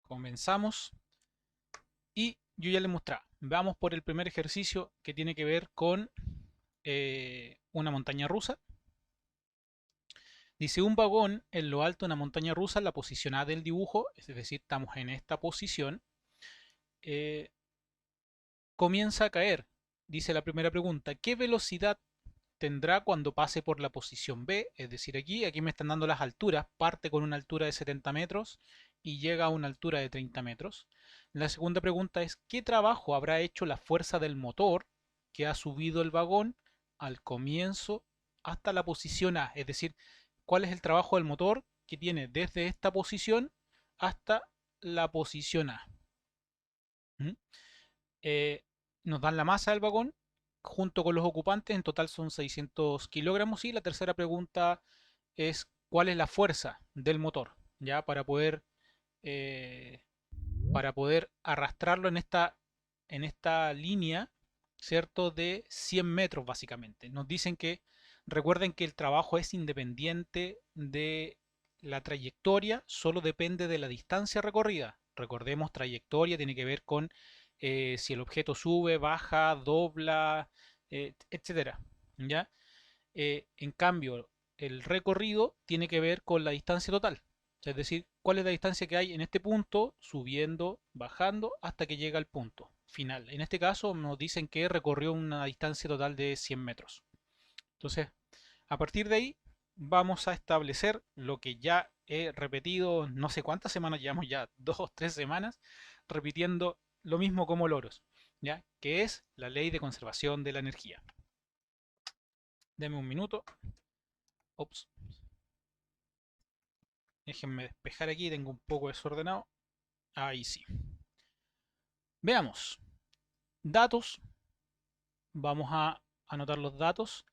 Comenzamos y yo ya les mostraba. Vamos por el primer ejercicio que tiene que ver con una montaña rusa. Dice un vagón en lo alto de una montaña rusa, la posición A del dibujo, es decir, estamos en esta posición, eh, comienza a caer. Dice la primera pregunta, ¿qué velocidad tendrá cuando pase por la posición B? Es decir, aquí me están dando las alturas, parte con una altura de 70 metros y llega a una altura de 30 metros. La segunda pregunta es, ¿qué trabajo habrá hecho la fuerza del motor que ha subido el vagón al comienzo hasta la posición A? Es decir, ¿cuál es el trabajo del motor que tiene desde esta posición hasta la posición A? ¿Mm? eh, Nos dan la masa del vagón junto con los ocupantes, en total son 600 kilogramos. Y la tercera pregunta es cuál es la fuerza del motor, ya eh, para poder arrastrarlo en esta línea, ¿cierto? De 100 metros básicamente. Nos dicen que recuerden que el trabajo es independiente de la trayectoria, solo depende de la distancia recorrida. Recordemos, trayectoria tiene que ver con si el objeto sube, baja, dobla, etcétera. ¿Ya? En cambio, el recorrido tiene que ver con la distancia total. Es decir, cuál es la distancia que hay en este punto, subiendo, bajando, hasta que llega al punto final. En este caso nos dicen que recorrió una distancia total de 100 metros. Entonces, a partir de ahí, vamos a establecer lo que ya he repetido, no sé cuántas semanas, llevamos ya 2 o 3 semanas, repitiendo lo mismo como loros, ¿ya? Que es la ley de conservación de la energía. Deme un minuto. Ops. Déjenme despejar aquí, tengo un poco desordenado. Ahí sí. Veamos. Datos. Vamos a anotar los datos.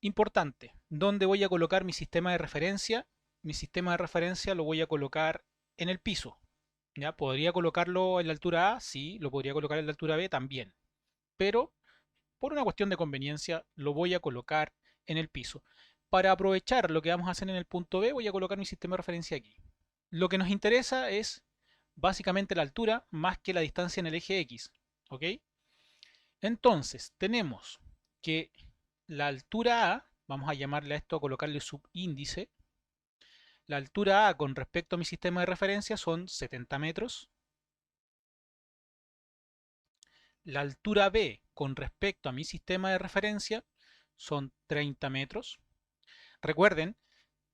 Importante. ¿Dónde voy a colocar mi sistema de referencia? Mi sistema de referencia lo voy a colocar en el piso. ¿Ya? ¿Podría colocarlo en la altura A? Sí, lo podría colocar en la altura B también. Pero por una cuestión de conveniencia lo voy a colocar en el piso. Para aprovechar lo que vamos a hacer en el punto B, voy a colocar mi sistema de referencia aquí. Lo que nos interesa es básicamente la altura más que la distancia en el eje X. ¿Ok? Entonces, tenemos que la altura A, vamos a llamarle a esto, a colocarle subíndice. La altura A con respecto a mi sistema de referencia son 70 metros. La altura B con respecto a mi sistema de referencia son 30 metros. Recuerden,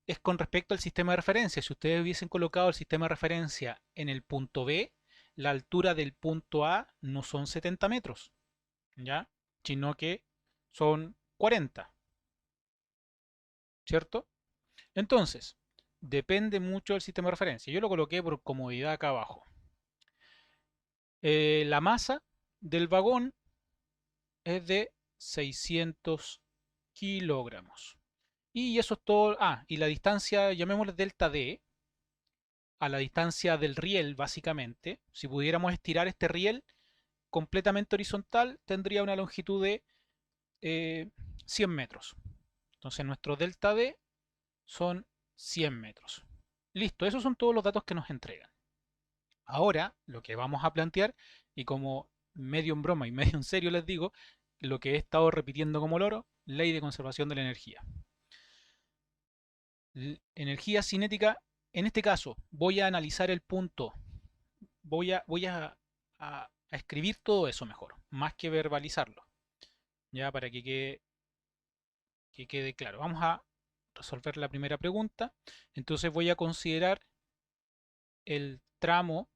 es con respecto al sistema de referencia. Si ustedes hubiesen colocado el sistema de referencia en el punto B, la altura del punto A no son 70 metros, ¿ya? Sino que son 40, ¿cierto? Entonces, depende mucho del sistema de referencia. Yo lo coloqué por comodidad acá abajo. La masa del vagón es de 600 kilogramos. Y eso es todo. Ah, y la distancia, llamémosle delta D, a la distancia del riel, básicamente. Si pudiéramos estirar este riel completamente horizontal, tendría una longitud de 100 metros. Entonces nuestro delta D son 100 metros. Listo, esos son todos los datos que nos entregan. Ahora, lo que vamos a plantear, y como medio en broma y medio en serio les digo, lo que he estado repitiendo como loro, ley de conservación de la energía. Energía cinética, en este caso, voy a analizar el punto, voy a escribir todo eso mejor, más que verbalizarlo, ya para que quede claro. Vamos a resolver la primera pregunta. Entonces voy a considerar el tramo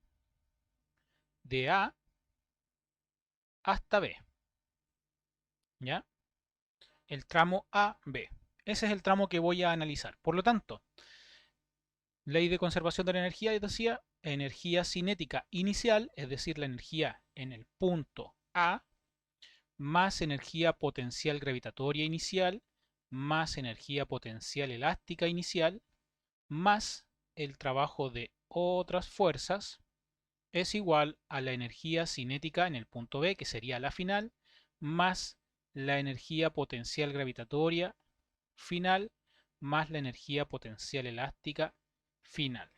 de A hasta B, ¿ya? El tramo A, B. Ese es el tramo que voy a analizar. Por lo tanto, ley de conservación de la energía, decía, energía cinética inicial, es decir, la energía en el punto A, más energía potencial gravitatoria inicial, más energía potencial elástica inicial, más el trabajo de otras fuerzas, es igual a la energía cinética en el punto B, que sería la final, más la energía potencial gravitatoria final, más la energía potencial elástica final.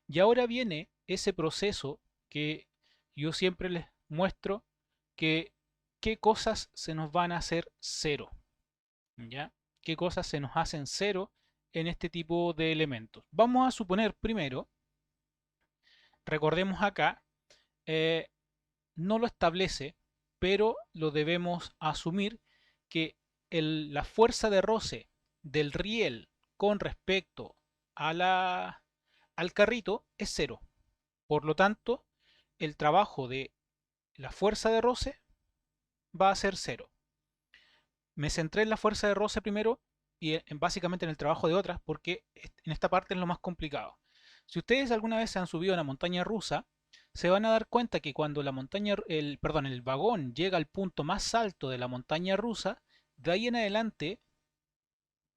Y ahora viene ese proceso que yo siempre les muestro que qué cosas se nos van a hacer cero, ¿ya? ¿Qué cosas se nos hacen cero en este tipo de elementos? Vamos a suponer primero, recordemos acá, eh, no lo establece, pero lo debemos asumir que la fuerza de roce del riel con respecto a al carrito es cero. Por lo tanto, el trabajo de la fuerza de roce va a ser cero. Me centré en la fuerza de roce primero y básicamente en el trabajo de otras porque en esta parte es lo más complicado. Si ustedes alguna vez se han subido a una montaña rusa, se van a dar cuenta que cuando el vagón llega al punto más alto de la montaña rusa, de ahí en adelante,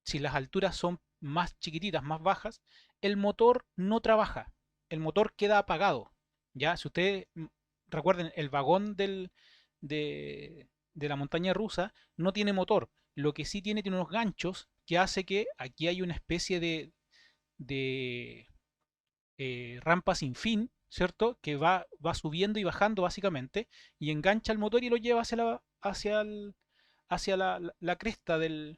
si las alturas son más chiquititas, más bajas, el motor no trabaja, el motor queda apagado. Ya, si ustedes recuerden, el vagón de la montaña rusa no tiene motor, lo que sí tiene unos ganchos que hace que aquí hay una especie de rampa sin fin, ¿cierto? Que va subiendo y bajando básicamente y engancha el motor y lo lleva hacia la cresta de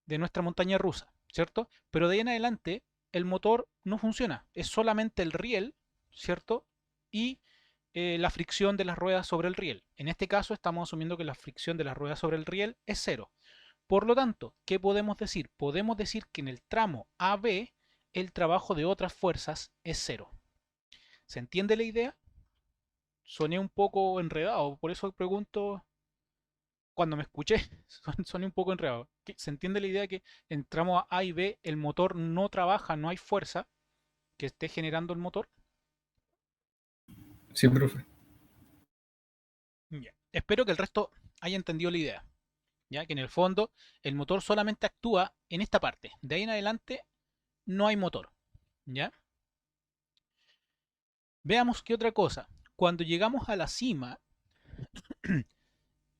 nuestra montaña rusa, ¿cierto? Pero de ahí en adelante el motor no funciona, es solamente el riel, ¿cierto? Y la fricción de las ruedas sobre el riel. En este caso estamos asumiendo que la fricción de las ruedas sobre el riel es cero. Por lo tanto, ¿qué podemos decir? Podemos decir que en el tramo AB el trabajo de otras fuerzas es cero. ¿Se entiende la idea? Soné un poco enredado, por eso pregunto cuando me escuché, soné un poco enredado. ¿Se entiende la idea de que en tramo A y B el motor no trabaja, no hay fuerza que esté generando el motor? Sí, profe. Ya. Espero que el resto haya entendido la idea. ¿Ya? Que en el fondo el motor solamente actúa en esta parte. De ahí en adelante no hay motor. ¿Ya? Veamos qué otra cosa. Cuando llegamos a la cima,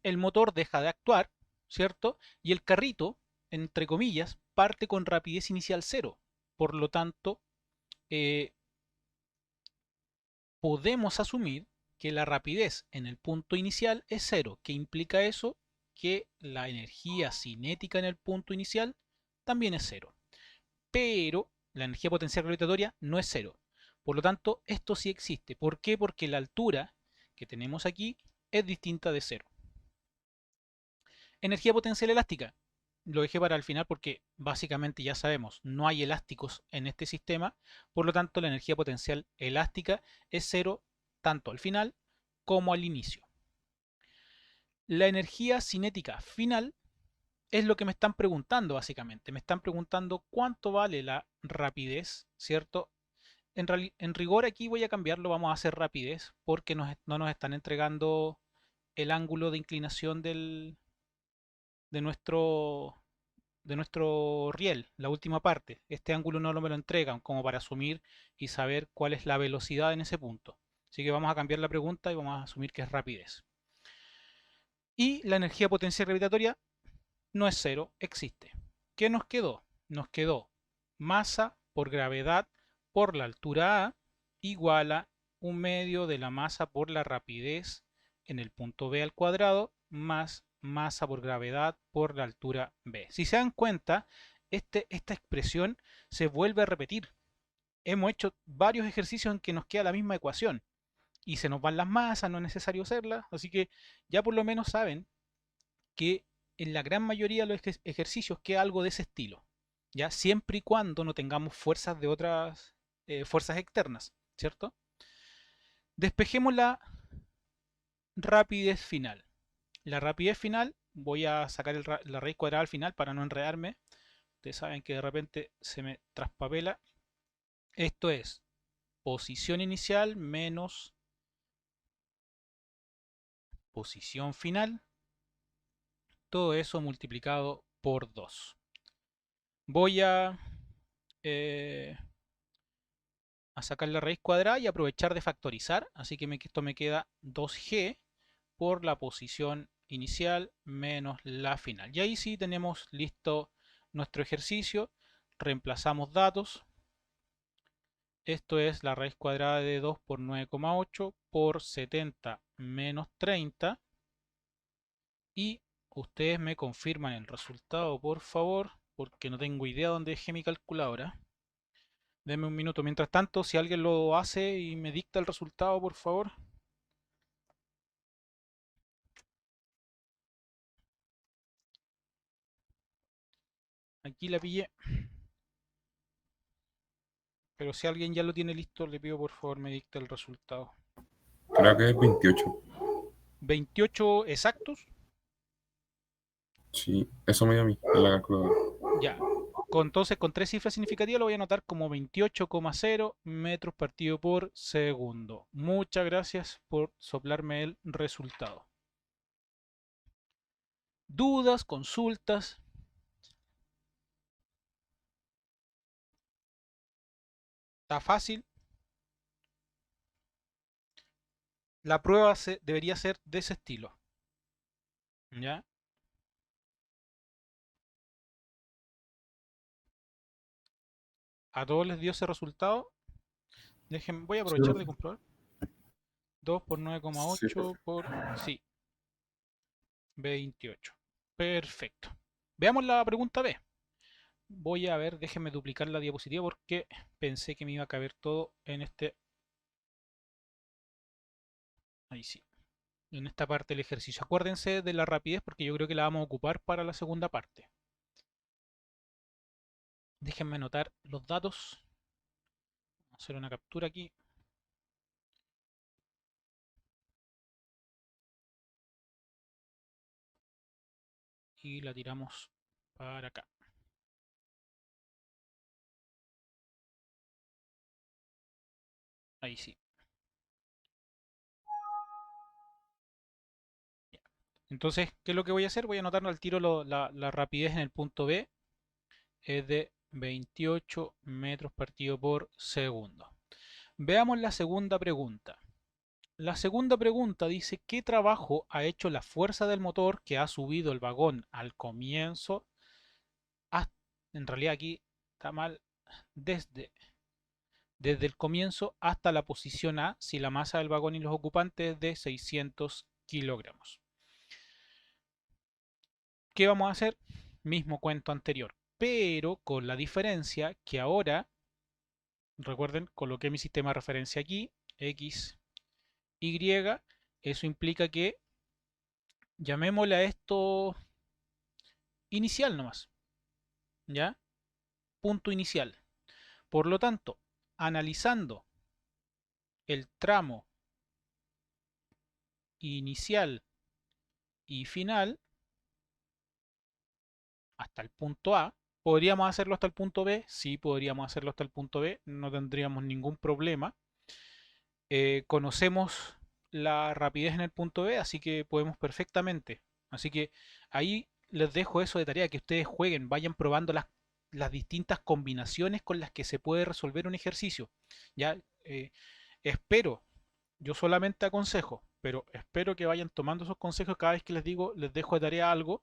el motor deja de actuar, ¿cierto? Y el carrito, entre comillas, parte con rapidez inicial cero. Por lo tanto, eh, podemos asumir que la rapidez en el punto inicial es cero. ¿Qué implica eso? Que la energía cinética en el punto inicial también es cero. Pero la energía potencial gravitatoria no es cero. Por lo tanto, esto sí existe. ¿Por qué? Porque la altura que tenemos aquí es distinta de cero. Energía potencial elástica. Lo dejé para el final porque básicamente ya sabemos, no hay elásticos en este sistema, por lo tanto la energía potencial elástica es cero tanto al final como al inicio. La energía cinética final es lo que me están preguntando básicamente. Me están preguntando cuánto vale la rapidez, ¿cierto? En rigor aquí voy a cambiarlo, vamos a hacer rapidez porque no nos están entregando el ángulo de inclinación de nuestro de nuestro riel, la última parte. Este ángulo no me lo entregan como para asumir y saber cuál es la velocidad en ese punto. Así que vamos a cambiar la pregunta y vamos a asumir que es rapidez. Y la energía potencial gravitatoria no es cero, existe. ¿Qué nos quedó? Nos quedó masa por gravedad por la altura A igual a un medio de la masa por la rapidez en el punto B al cuadrado más masa por gravedad por la altura B. Si se dan cuenta, esta expresión se vuelve a repetir. Hemos hecho varios ejercicios en que nos queda la misma ecuación y se nos van las masas, no es necesario hacerlas, así que ya por lo menos saben que en la gran mayoría de los ejercicios queda algo de ese estilo, ya siempre y cuando no tengamos fuerzas de otras fuerzas externas, ¿cierto? Despejemos la rapidez final. La rapidez final, voy a sacar la raíz cuadrada al final para no enredarme. Ustedes saben que de repente se me traspapela. Esto es posición inicial menos posición final. Todo eso multiplicado por 2. Voy eh, a sacar la raíz cuadrada y aprovechar de factorizar. Así que esto me queda 2g por la posición inicial menos la final. Y ahí sí tenemos listo nuestro ejercicio. Reemplazamos datos. Esto es la raíz cuadrada de 2 por 9,8 por 70 menos 30. Y ustedes me confirman el resultado, por favor, porque no tengo idea dónde dejé mi calculadora. Denme un minuto. Mientras tanto, si alguien lo hace y me dicta el resultado, por favor. Aquí la pillé. Pero si alguien ya lo tiene listo, le pido por favor me dicte el resultado. Creo que es 28. 28 exactos. Sí, eso me dio a mí en la calculadora. Ya. Entonces, con tres cifras significativas lo voy a anotar como 28,0 metros partido por segundo. Muchas gracias por soplarme el resultado. ¿Dudas, consultas? ¿Está fácil? La prueba debería ser de ese estilo. ¿Ya? ¿A todos les dio ese resultado? Voy a Sí, aprovechar de profe. comprobar. 2 por Sí, profe. 9,8 por... Sí, 28. Perfecto. Veamos la pregunta B. Voy a ver, déjenme duplicar la diapositiva porque pensé que me iba a caber todo en este... Ahí sí. En esta parte del ejercicio. Acuérdense de la rapidez porque yo creo que la vamos a ocupar para la segunda parte. Déjenme anotar los datos. Vamos a hacer una captura aquí. Y la tiramos para acá. Ahí sí. Ya. Entonces, ¿qué es lo que voy a hacer? Voy a anotar al tiro la rapidez en el punto B. Es de 28 metros partido por segundo. Veamos la segunda pregunta. La segunda pregunta dice, ¿qué trabajo ha hecho la fuerza del motor que ha subido el vagón al comienzo? En realidad aquí está mal, desde, desde el comienzo hasta la posición A, si la masa del vagón y los ocupantes es de 600 kilogramos. ¿Qué vamos a hacer? Mismo cuento anterior, pero con la diferencia que ahora, recuerden, coloqué mi sistema de referencia aquí, X, Y, eso implica que llamémosle a esto inicial nomás, ¿ya? Punto inicial. Por lo tanto, analizando el tramo inicial y final hasta el punto A, ¿podríamos hacerlo hasta el punto B? Sí, podríamos hacerlo hasta el punto B, no tendríamos ningún problema. Conocemos la rapidez en el punto B, así que podemos perfectamente. Así que ahí les dejo eso de tarea, que ustedes jueguen, vayan probando las distintas combinaciones con las que se puede resolver un ejercicio. Ya espero, yo solamente aconsejo, pero espero que vayan tomando esos consejos cada vez que les digo, les dejo de tarea algo,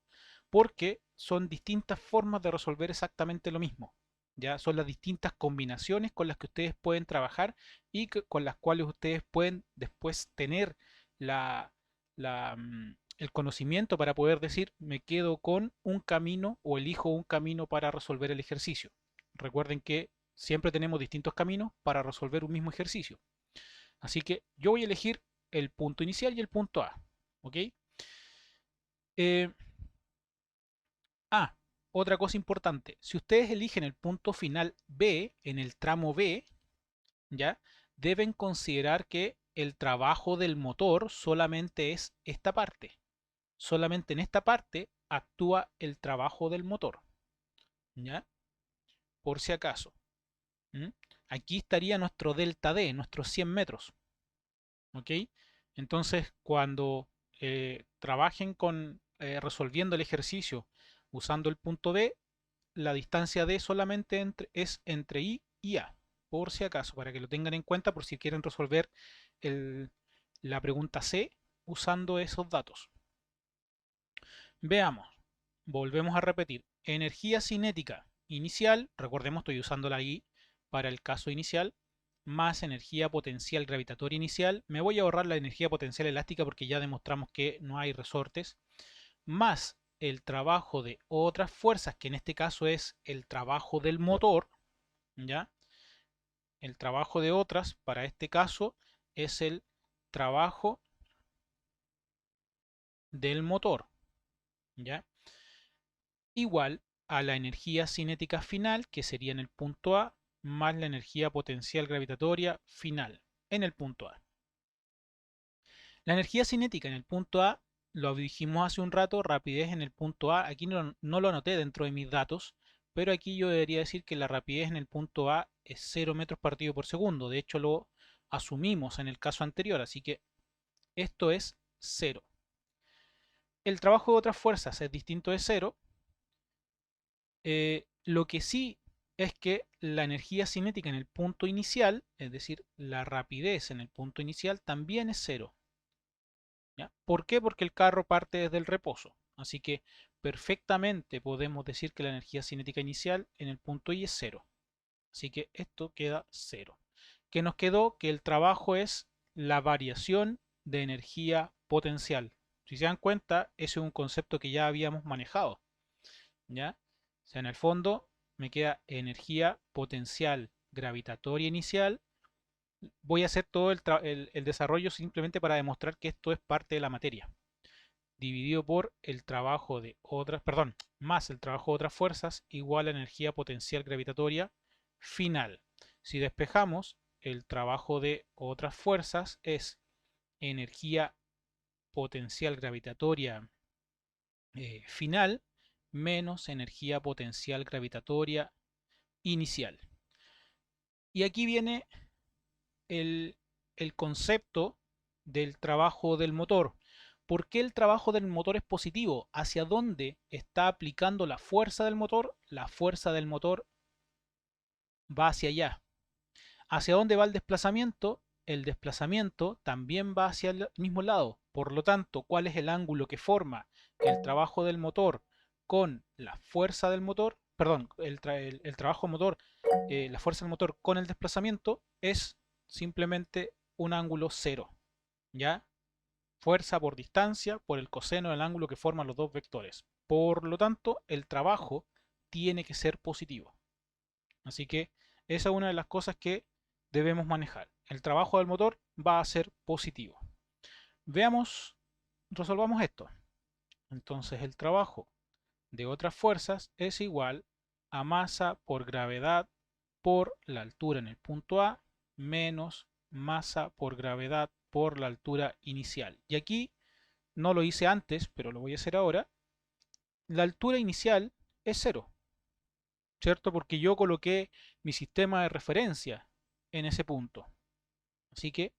porque son distintas formas de resolver exactamente lo mismo. Ya son las distintas combinaciones con las que ustedes pueden trabajar y con las cuales ustedes pueden después tener la, el conocimiento para poder decir me quedo con un camino o elijo un camino para resolver el ejercicio. Recuerden que siempre tenemos distintos caminos para resolver un mismo ejercicio. Así que yo voy a elegir el punto inicial y el punto A. ¿Ok? Eh, ah, otra cosa importante. Si ustedes eligen el punto final B en el tramo B, ¿ya? Deben considerar que el trabajo del motor solamente es esta parte. Solamente en esta parte actúa el trabajo del motor. ¿Ya? Por si acaso. ¿Mm? Aquí estaría nuestro delta D, nuestros 100 metros. ¿Ok? Entonces, cuando trabajen con resolviendo el ejercicio usando el punto B, la distancia D solamente es entre I y A, por si acaso, para que lo tengan en cuenta por si quieren resolver el- la pregunta C usando esos datos. Veamos, volvemos a repetir. Energía cinética inicial, recordemos estoy usando la I para el caso inicial, más energía potencial gravitatoria inicial. Me voy a ahorrar la energía potencial elástica porque ya demostramos que no hay resortes. Más el trabajo de otras fuerzas, que en este caso es el trabajo del motor, ¿ya? El trabajo de otras, para este caso, es el trabajo del motor, ¿ya? Igual a la energía cinética final, que sería en el punto A, más la energía potencial gravitatoria final, en el punto A. La energía cinética en el punto A, lo dijimos hace un rato, rapidez en el punto A, aquí no lo anoté dentro de mis datos, pero aquí yo debería decir que la rapidez en el punto A es 0 metros partido por segundo. De hecho, lo asumimos en el caso anterior, así que esto es 0. El trabajo de otras fuerzas es distinto de 0. Lo que sí es que la energía cinética en el punto inicial, es decir, la rapidez en el punto inicial, también es 0. ¿Ya? ¿Por qué? Porque el carro parte desde el reposo. Así que perfectamente podemos decir que la energía cinética inicial en el punto I es 0. Así que esto queda 0. ¿Qué nos quedó? Que el trabajo es la variación de energía potencial. Si se dan cuenta, ese es un concepto que ya habíamos manejado. ¿Ya? O sea, en el fondo me queda energía potencial gravitatoria inicial. Voy a hacer todo el desarrollo simplemente para demostrar que esto es parte de la materia. Dividido por el trabajo de otras, perdón, más el trabajo de otras fuerzas igual a energía potencial gravitatoria final. Si despejamos, el trabajo de otras fuerzas es energía potencial gravitatoria final menos energía potencial gravitatoria inicial. Y aquí viene el, el concepto del trabajo del motor. ¿Por qué el trabajo del motor es positivo? ¿Hacia dónde está aplicando la fuerza del motor? La fuerza del motor va hacia allá. ¿Hacia dónde va el desplazamiento? El desplazamiento también va hacia el mismo lado. Por lo tanto, ¿cuál es el ángulo que forma el trabajo del motor con la fuerza del motor? Perdón, el trabajo motor, la fuerza del motor con el desplazamiento es simplemente un ángulo cero. ¿Ya? Fuerza por distancia por el coseno del ángulo que forman los dos vectores. Por lo tanto, el trabajo tiene que ser positivo. Así que esa es una de las cosas que debemos manejar. El trabajo del motor va a ser positivo. Veamos, resolvamos esto. Entonces el trabajo de otras fuerzas es igual a masa por gravedad por la altura en el punto A menos masa por gravedad por la altura inicial. Y aquí no lo hice antes, pero lo voy a hacer ahora. La altura inicial es cero, ¿cierto? Porque yo coloqué mi sistema de referencia en ese punto. Así que,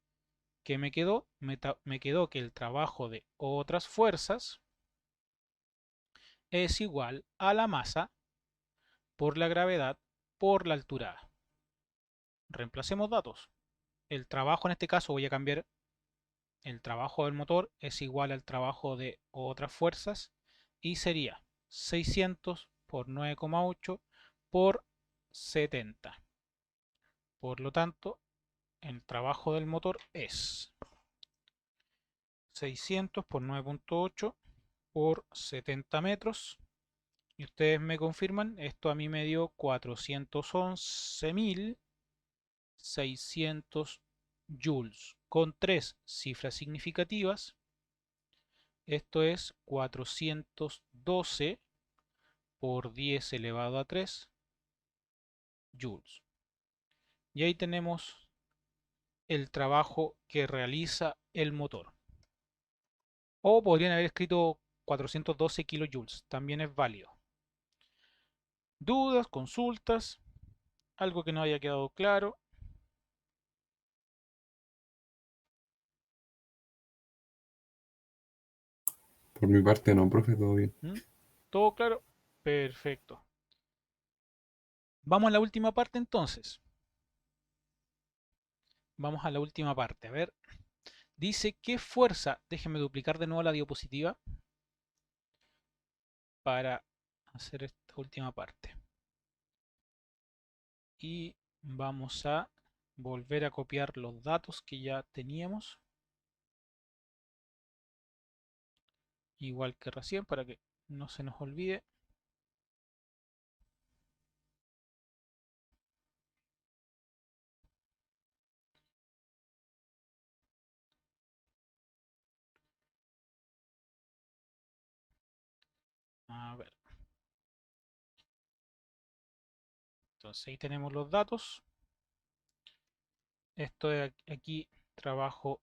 ¿qué me quedó? Me quedó que el trabajo de otras fuerzas es igual a la masa por la gravedad por la altura A. Reemplacemos datos. El trabajo en este caso voy a cambiar. El trabajo del motor es igual al trabajo de otras fuerzas y sería 600 por 9,8 por 70. Por lo tanto, el trabajo del motor es 600 por 9,8 por 70 metros. Y ustedes me confirman, esto a mí me dio 411.600 joules con tres cifras significativas. Esto es 412 por 10 elevado a 3 joules. Y ahí tenemos el trabajo que realiza el motor. O podrían haber escrito 412 kilojoules, también es válido. ¿Dudas, consultas? ¿Algo que no haya quedado claro? Por mi parte, no, profe, todo bien. ¿Mm? ¿Todo claro? Perfecto. Vamos a la última parte entonces. Vamos a la última parte. A ver, dice qué fuerza. Déjenme duplicar de nuevo la diapositiva para hacer esta última parte. Y vamos a volver a copiar los datos que ya teníamos, igual que recién, para que no se nos olvide. A ver, entonces ahí tenemos los datos. Esto es aquí trabajo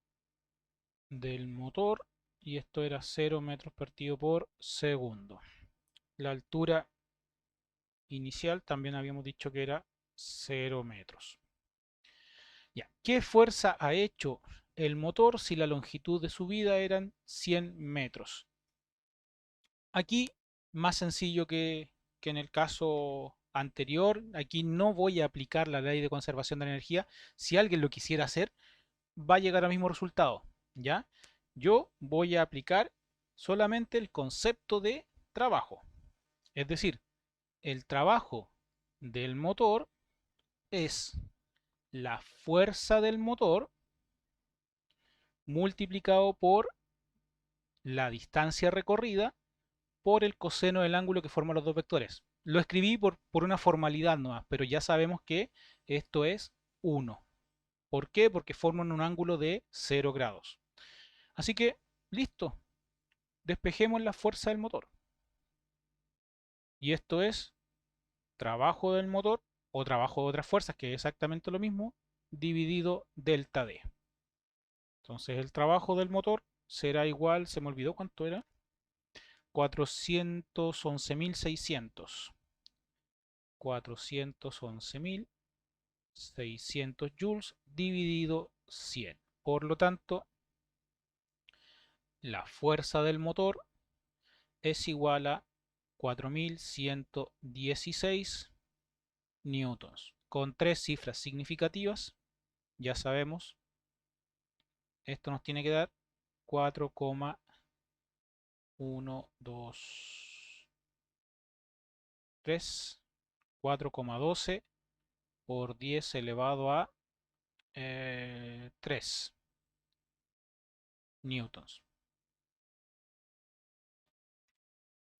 del motor y esto era 0 metros partido por segundo. La altura inicial también habíamos dicho que era 0 metros. Ya, ¿qué fuerza ha hecho el motor si la longitud de su vida eran 100 metros? Aquí, más sencillo que en el caso anterior, aquí no voy a aplicar la ley de conservación de energía. Si alguien lo quisiera hacer, va a llegar al mismo resultado, ¿ya? Yo voy a aplicar solamente el concepto de trabajo. Es decir, el trabajo del motor es la fuerza del motor multiplicado por la distancia recorrida por el coseno del ángulo que forman los dos vectores. Lo escribí por una formalidad nomás, pero ya sabemos que esto es 1. ¿Por qué? Porque forman un ángulo de 0 grados. Así que, listo. Despejemos la fuerza del motor. Y esto es trabajo del motor o trabajo de otras fuerzas, que es exactamente lo mismo, dividido delta D. Entonces el trabajo del motor será igual, se me olvidó cuánto era, 411.600. 411.600 joules dividido 100. Por lo tanto, la fuerza del motor es igual a 4.116 newtons. Con tres cifras significativas, ya sabemos, esto nos tiene que dar 4,123, 4,12 por 10 elevado a 3 newtons.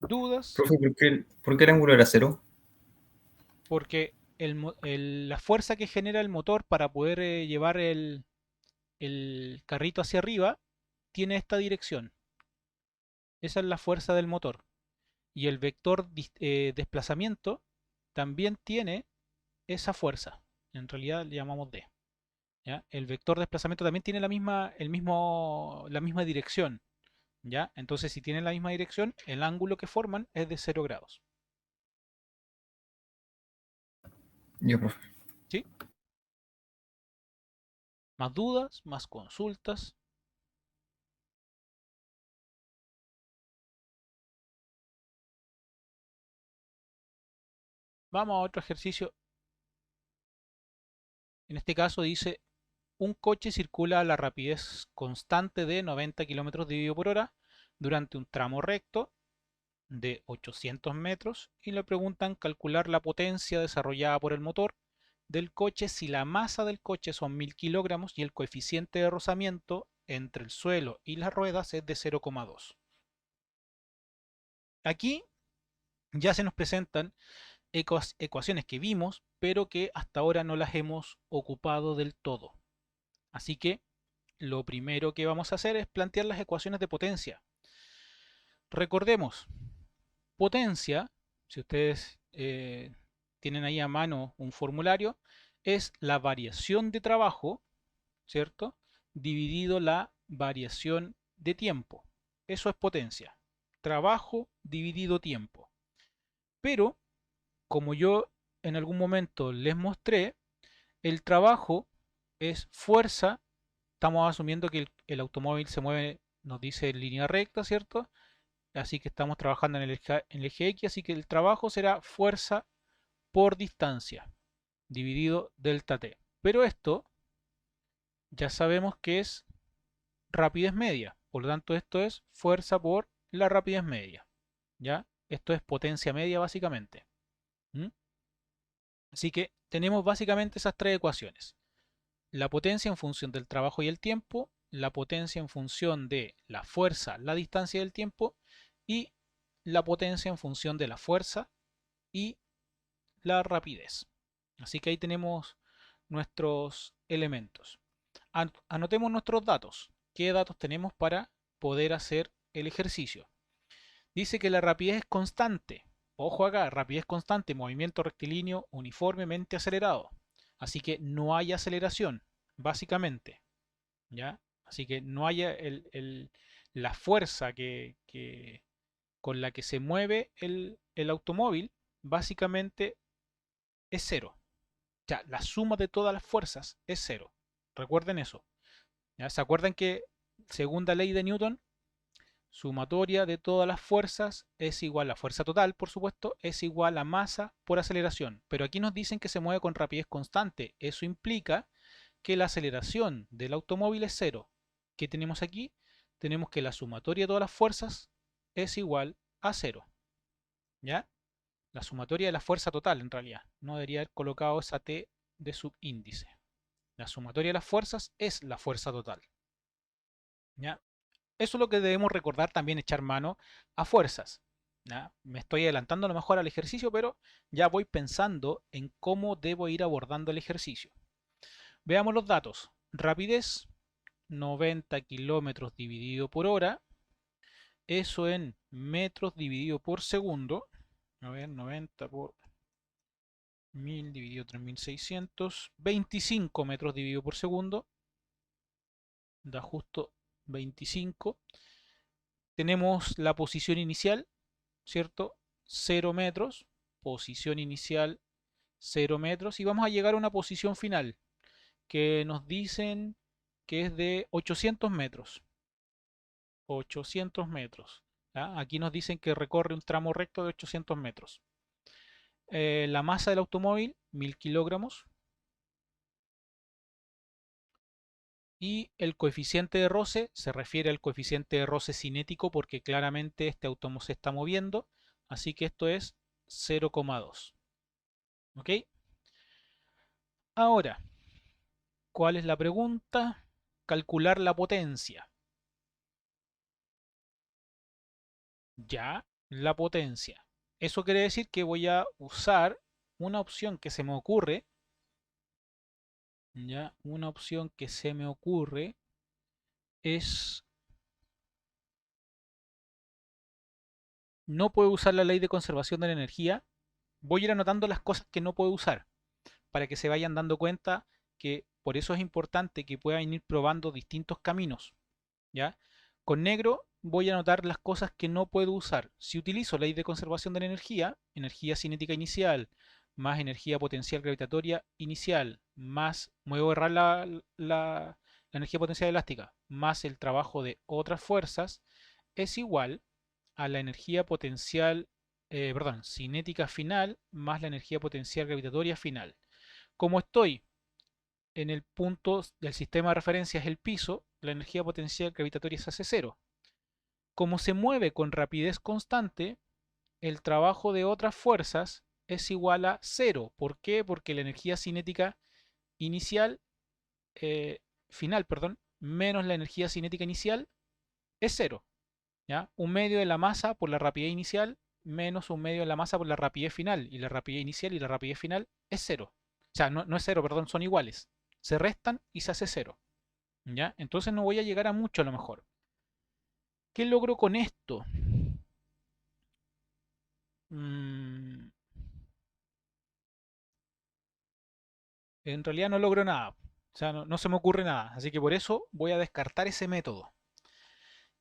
¿Dudas? Profe, por qué el ángulo era cero? Porque la fuerza que genera el motor para poder llevar el carrito hacia arriba tiene esta dirección. Esa es la fuerza del motor. Y el vector desplazamiento también tiene esa fuerza. En realidad le llamamos D. ¿Ya? El vector desplazamiento también tiene la misma dirección. ¿Ya? Entonces, si tienen la misma dirección, el ángulo que forman es de 0 grados. Ya, profe. ¿Sí? ¿Más dudas? ¿Más consultas? Vamos a otro ejercicio. En este caso dice, un coche circula a la rapidez constante de 90 km dividido por hora durante un tramo recto de 800 metros y le preguntan calcular la potencia desarrollada por el motor del coche si la masa del coche son 1000 kilogramos y el coeficiente de rozamiento entre el suelo y las ruedas es de 0,2. Aquí ya se nos presentan ecuaciones que vimos, pero que hasta ahora no las hemos ocupado del todo. Así que lo primero que vamos a hacer es plantear las ecuaciones de potencia. Recordemos, potencia, si ustedes tienen ahí a mano un formulario, es la variación de trabajo, ¿cierto? Dividido la variación de tiempo. Eso es potencia. Trabajo dividido tiempo. Pero, como yo en algún momento les mostré, el trabajo es fuerza. Estamos asumiendo que el automóvil se mueve, nos dice en línea recta, ¿cierto? Así que estamos trabajando en el eje X, así que el trabajo será fuerza por distancia, dividido delta T. Pero esto ya sabemos que es rapidez media, por lo tanto esto es fuerza por la rapidez media, ¿ya? Esto es potencia media básicamente. ¿Mm? Así que tenemos básicamente esas tres ecuaciones. la potencia en función del trabajo y el tiempo, la potencia en función de la fuerza, la distancia y el tiempo, y la potencia en función de la fuerza y la rapidez. Así que ahí tenemos nuestros elementos. Anotemos nuestros datos. ¿Qué datos tenemos para poder hacer el ejercicio? Dice que la rapidez es constante. Ojo acá, rapidez constante, movimiento rectilíneo uniformemente acelerado. Así que no hay aceleración, básicamente. ¿Ya? Así que no hay la fuerza con la que se mueve el automóvil, básicamente es cero. Ya, la suma de todas las fuerzas es cero. Recuerden eso. ¿Ya? ¿Se acuerdan que segunda ley de Newton, sumatoria de todas las fuerzas es igual a fuerza total, por supuesto, es igual a masa por aceleración? Pero aquí nos dicen que se mueve con rapidez constante. Eso implica que la aceleración del automóvil es cero. ¿Qué tenemos aquí? Tenemos que la sumatoria de todas las fuerzas es igual a cero. ¿Ya? La sumatoria de la fuerza total, en realidad. No debería haber colocado esa T de subíndice. La sumatoria de las fuerzas es la fuerza total. ¿Ya? Eso es lo que debemos recordar también, echar mano a fuerzas. ¿Ya? Me estoy adelantando a lo mejor al ejercicio, pero ya voy pensando en cómo debo ir abordando el ejercicio. Veamos los datos. Rapidez, 90 kilómetros dividido por hora. Eso en metros dividido por segundo. A ver, 90 por 1000 dividido 3600. 25 metros dividido por segundo. Da justo 25. Tenemos la posición inicial, ¿cierto? 0 metros. Posición inicial, 0 metros. Y vamos a llegar a una posición final que nos dicen que es de 800 metros. 800 metros. ¿Ya? Aquí nos dicen que recorre un tramo recto de 800 metros. La masa del automóvil, 1000 kilogramos. Y el coeficiente de roce se refiere al coeficiente de roce cinético porque claramente este automóvil se está moviendo. Así que esto es 0,2. ¿Ok? Ahora, ¿cuál es la pregunta? Calcular la potencia. Ya, la potencia. Eso quiere decir que voy a usar una opción que se me ocurre. Ya, una opción que se me ocurre es, no puedo usar la ley de conservación de la energía. Voy a ir anotando las cosas que no puedo usar para que se vayan dando cuenta que por eso es importante que puedan ir probando distintos caminos. ¿Ya? Con negro voy a anotar las cosas que no puedo usar. Si utilizo ley de conservación de la energía, energía cinética inicial, más energía potencial gravitatoria inicial, más, me voy a borrar la energía potencial elástica, más el trabajo de otras fuerzas, es igual a la energía potencial, cinética final, más la energía potencial gravitatoria final. Como estoy en el punto del sistema de referencia es el piso, la energía potencial gravitatoria se hace cero. Como se mueve con rapidez constante, el trabajo de otras fuerzas es igual a cero. ¿Por qué? Porque la energía cinética inicial, final, perdón, menos la energía cinética inicial es cero. ¿Ya? Un medio de la masa por la rapidez inicial menos un medio de la masa por la rapidez final. Y la rapidez inicial y la rapidez final es cero. O sea, no es cero, perdón, son iguales. Se restan y se hace cero. ¿Ya? Entonces no voy a llegar a mucho a lo mejor. ¿Qué logro con esto? Mm, en realidad no logro nada. O sea, no se me ocurre nada. Así que por eso voy a descartar ese método.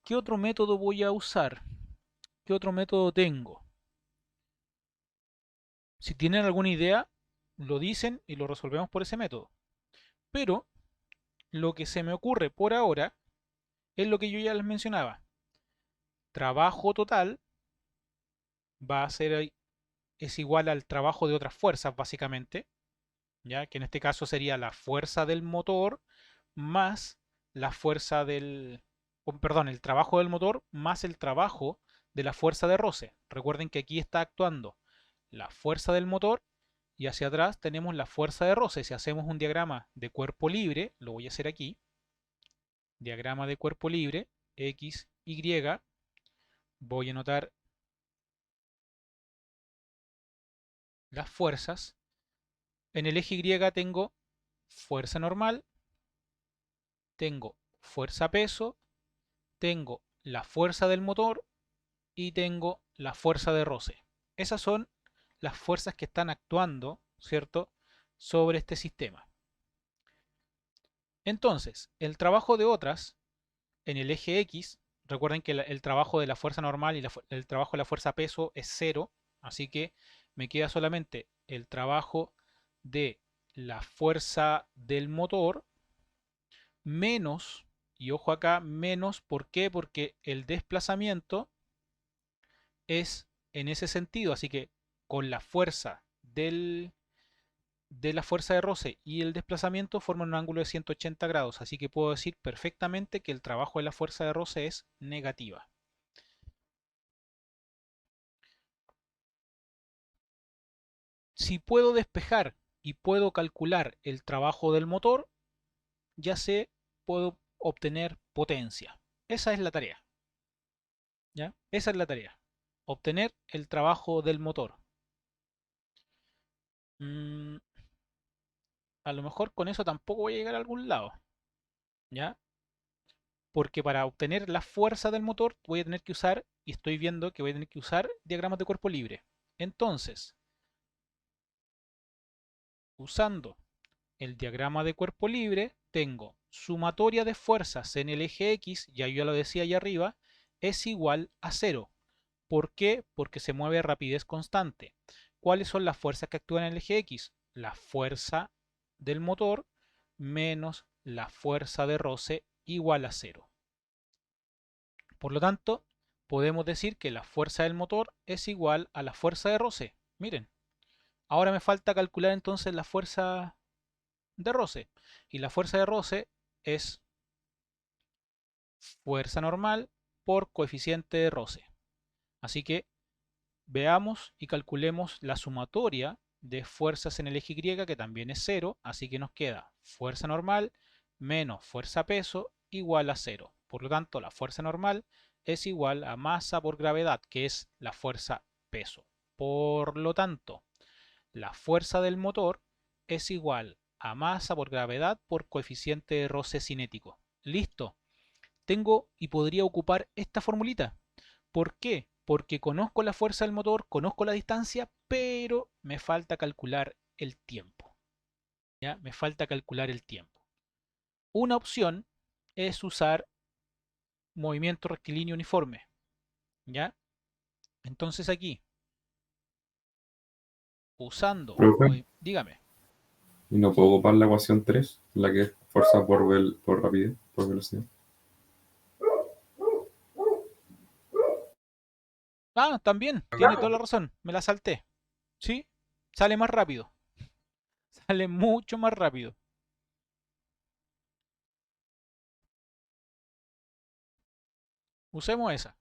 ¿Qué otro método voy a usar? ¿Qué otro método tengo? Si tienen alguna idea, lo dicen y lo resolvemos por ese método. Pero lo que se me ocurre por ahora es lo que yo ya les mencionaba. Trabajo total va a ser, es igual al trabajo de otras fuerzas, básicamente. ¿Ya? Que en este caso sería la fuerza del motor más la fuerza perdón, el trabajo del motor más el trabajo de la fuerza de roce. Recuerden que aquí está actuando la fuerza del motor y hacia atrás tenemos la fuerza de roce. Si hacemos un diagrama de cuerpo libre, lo voy a hacer aquí, diagrama de cuerpo libre, X, Y, voy a anotar las fuerzas. En el eje Y tengo fuerza normal, tengo fuerza peso, tengo la fuerza del motor y tengo la fuerza de roce. Esas son las fuerzas que están actuando, ¿cierto?, sobre este sistema. Entonces, el trabajo de otras en el eje X, recuerden que el trabajo de la fuerza normal y el trabajo de la fuerza peso es cero, así que me queda solamente el trabajo de la fuerza del motor menos, y ojo acá, menos, ¿por qué? Porque el desplazamiento es en ese sentido, así que con la fuerza de la fuerza de roce y el desplazamiento forman un ángulo de 180 grados, así que puedo decir perfectamente que el trabajo de la fuerza de roce es negativa. Si puedo despejar y puedo calcular el trabajo del motor, ya sé, puedo obtener potencia. Esa es la tarea. ¿Ya? Esa es la tarea. Obtener el trabajo del motor. Mm, a lo mejor con eso tampoco voy a llegar a algún lado. ¿Ya? Porque para obtener la fuerza del motor voy a tener que usar, y estoy viendo que voy a tener que usar diagramas de cuerpo libre. Entonces, usando el diagrama de cuerpo libre, tengo sumatoria de fuerzas en el eje X, ya yo lo decía allá arriba, es igual a cero. ¿Por qué? Porque se mueve a rapidez constante. ¿Cuáles son las fuerzas que actúan en el eje X? La fuerza del motor menos la fuerza de roce igual a cero. Por lo tanto, podemos decir que la fuerza del motor es igual a la fuerza de roce. Miren, ahora me falta calcular entonces la fuerza de roce. Y la fuerza de roce es fuerza normal por coeficiente de roce. Así que veamos y calculemos la sumatoria de fuerzas en el eje Y, que también es cero. Así que nos queda fuerza normal menos fuerza peso igual a cero. Por lo tanto, la fuerza normal es igual a masa por gravedad, que es la fuerza peso. Por lo tanto, la fuerza del motor es igual a masa por gravedad por coeficiente de roce cinético. Listo. Tengo y podría ocupar esta formulita. ¿Por qué? Porque conozco la fuerza del motor, conozco la distancia, pero me falta calcular el tiempo. ¿Ya? Me falta calcular el tiempo. Una opción es usar movimiento rectilíneo uniforme. ¿Ya? Entonces aquí, usando... Profe, Dígame. ¿y no puedo ocupar la ecuación 3, la que es fuerza por rapidez, por velocidad? Ah, también, tiene toda la razón. Me la salté. ¿Sí? Sale más rápido. Sale mucho más rápido. Usemos esa.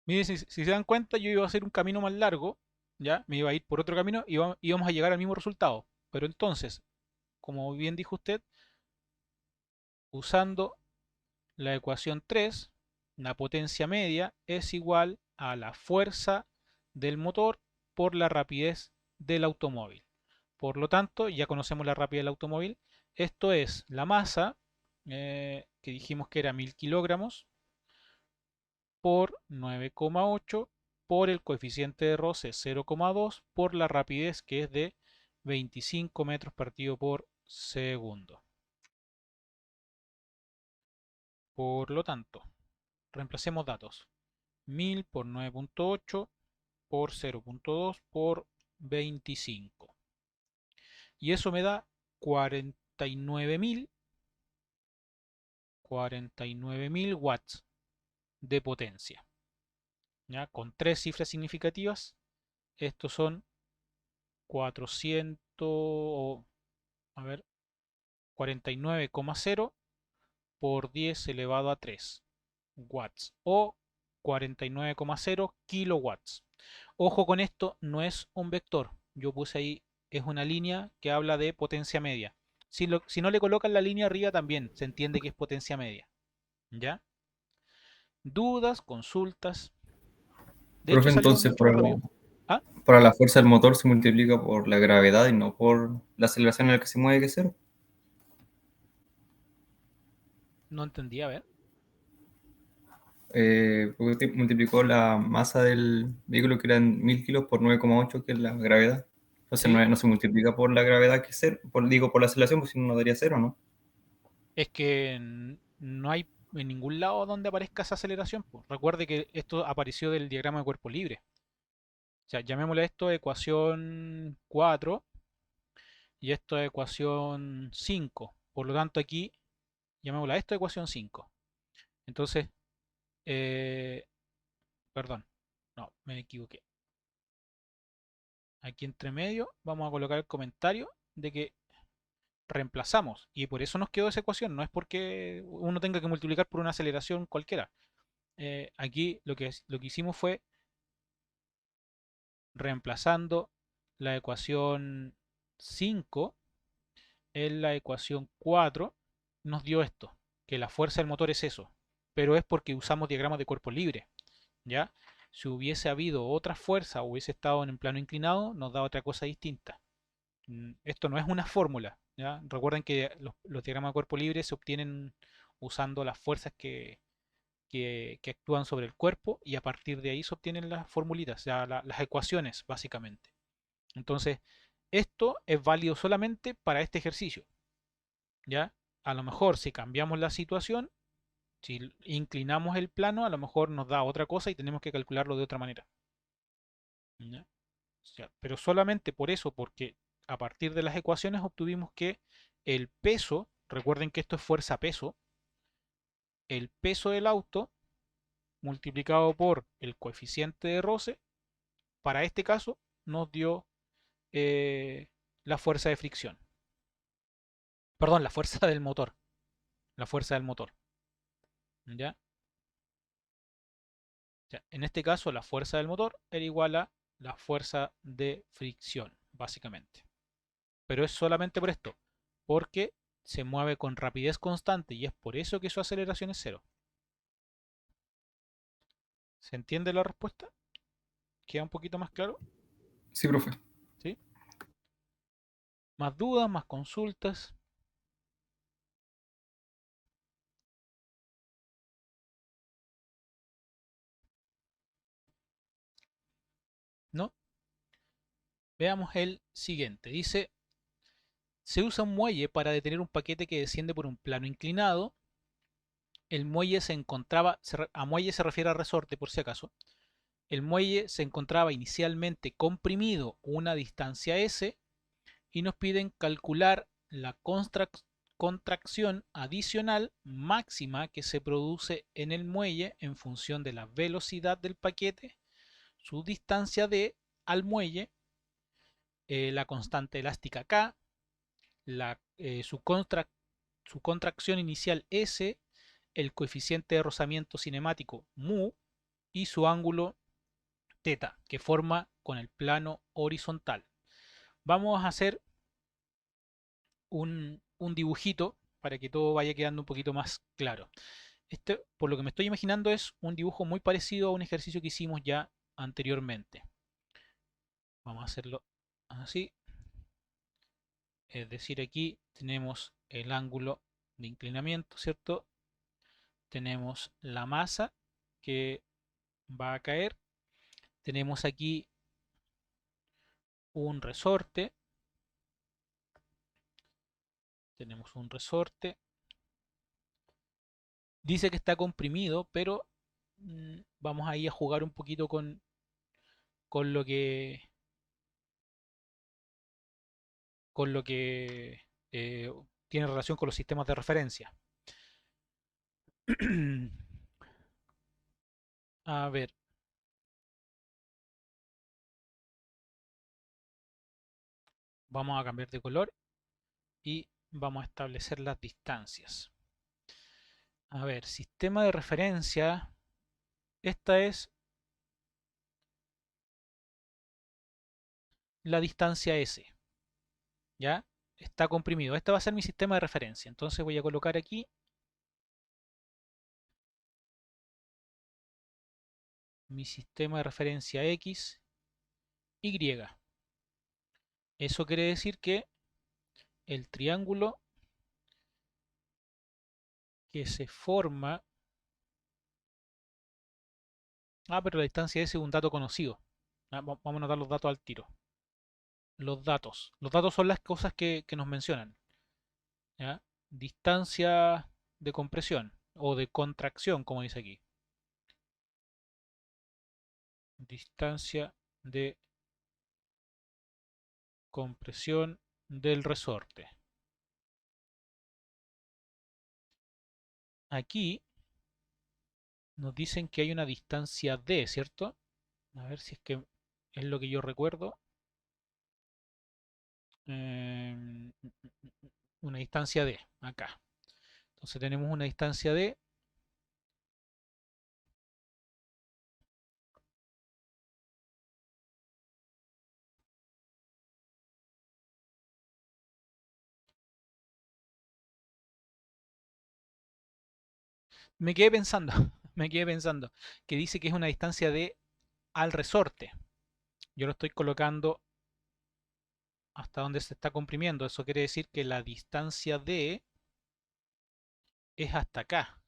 Miren, si se dan cuenta, yo iba a hacer un camino más largo, ya, me iba a ir por otro camino y íbamos a llegar al mismo resultado. Pero entonces, como bien dijo usted, usando la ecuación 3, la potencia media es igual a la fuerza del motor por la rapidez del automóvil. Por lo tanto, ya conocemos la rapidez del automóvil. Esto es la masa, que dijimos que era 1000 kilogramos, por 9,8 por el coeficiente de roce 0,2 por la rapidez, que es de 25 metros partido por segundo. Por lo tanto, reemplacemos datos. 1000 por 9,8 por 0,2 por 25. Y eso me da 49.000 watts de potencia. ¿Ya? Con tres cifras significativas, estos son 400, a ver, 49,0 por 10 elevado a 3 watts o 49,0 kilowatts. Ojo con esto, no es un vector. Yo puse ahí, es una línea que habla de potencia media. Si no le colocan la línea arriba también se entiende que es potencia media. ¿Ya? Dudas, consultas. De hecho Profe, salió entonces mucho más rápido. ¿Ah? para la fuerza del motor se multiplica por la gravedad y no por la aceleración en la que se mueve, que es cero. No entendí, a ver. Porque multiplicó la masa del vehículo, que eran 1000 kilos, por 9,8, que es la gravedad. Entonces Sí, no se multiplica por la gravedad, que es cero. Digo, por la aceleración, pues si no, no daría cero, ¿no? es que no hay en ningún lado donde aparezca esa aceleración, po. Recuerde que esto apareció del diagrama de cuerpo libre. O sea, llamémosle esto ecuación 4 y esto es ecuación 5. Por lo tanto, aquí llamémosla esto ecuación 5. Entonces, eh, perdón, no, me equivoqué. Aquí entre medio vamos a colocar el comentario de que reemplazamos y por eso nos quedó esa ecuación. No es porque uno tenga que multiplicar por una aceleración cualquiera. Aquí lo que hicimos fue reemplazando la ecuación 5 en la ecuación 4 nos dio esto, que la fuerza del motor es eso, pero es porque usamos diagramas de cuerpo libre, ¿ya? Si hubiese habido otra fuerza o hubiese estado en un plano inclinado, nos da otra cosa distinta. Esto no es una fórmula, ¿ya? Recuerden que los diagramas de cuerpo libre se obtienen usando las fuerzas que actúan sobre el cuerpo y a partir de ahí se obtienen las formulitas, ya las ecuaciones básicamente. Entonces, esto es válido solamente para este ejercicio, ¿ya? A lo mejor si cambiamos la situación, si inclinamos el plano, a lo mejor nos da otra cosa y tenemos que calcularlo de otra manera. ¿Ya? O sea, pero solamente por eso, porque a partir de las ecuaciones obtuvimos que el peso, recuerden que esto es fuerza-peso, el peso del auto multiplicado por el coeficiente de roce, para este caso nos dio eh, la fuerza de fricción. Perdón, la fuerza del motor. La fuerza del motor. ¿Ya? Ya, en este caso, la fuerza del motor era igual a la fuerza de fricción, básicamente. Pero es solamente por esto, porque se mueve con rapidez constante y es por eso que su aceleración es cero. ¿Se entiende la respuesta? ¿Queda un poquito más claro? Sí, profe. ¿Sí? ¿Más dudas, más consultas? ¿No? Veamos el siguiente. Dice, se usa un muelle para detener un paquete que desciende por un plano inclinado. El muelle se encontraba, a muelle se refiere a resorte por si acaso. El muelle se encontraba inicialmente comprimido una distancia s y nos piden calcular la contracción adicional máxima que se produce en el muelle en función de la velocidad del paquete, su distancia d al muelle, la constante elástica K, su contracción inicial S, el coeficiente de rozamiento cinemático mu y su ángulo θ que forma con el plano horizontal. Vamos a hacer un dibujito para que todo vaya quedando un poquito más claro. Este, por lo que me estoy imaginando, es un dibujo muy parecido a un ejercicio que hicimos ya anteriormente. Vamos a hacerlo así. Es decir, aquí tenemos el ángulo de inclinamiento, ¿cierto? Tenemos la masa que va a caer. Tenemos aquí un resorte. Tenemos un resorte. Dice que está comprimido, pero vamos ahí a jugar un poquito con lo que con lo que tiene relación con los sistemas de referencia. A ver, vamos a cambiar de color y vamos a establecer las distancias. A ver, sistema de referencia. Esta es la distancia S. ¿Ya? Está comprimido. Este va a ser mi sistema de referencia. Entonces voy a colocar aquí mi sistema de referencia X, Y. Eso quiere decir que el triángulo que se forma... pero la distancia S es un dato conocido. Vamos a anotar los datos al tiro. Los datos. Los datos son las cosas que nos mencionan. ¿Ya? Distancia de compresión o de contracción, como dice aquí. Distancia de compresión del resorte. Aquí nos dicen que hay una distancia D, ¿cierto? A ver si es que es lo que yo recuerdo. Una distancia D, acá. Entonces tenemos una distancia D. Me quedé pensando, me quedé pensando, que dice que es una distancia D al resorte. Yo lo estoy colocando hasta donde se está comprimiendo. Eso quiere decir que la distancia D es hasta acá.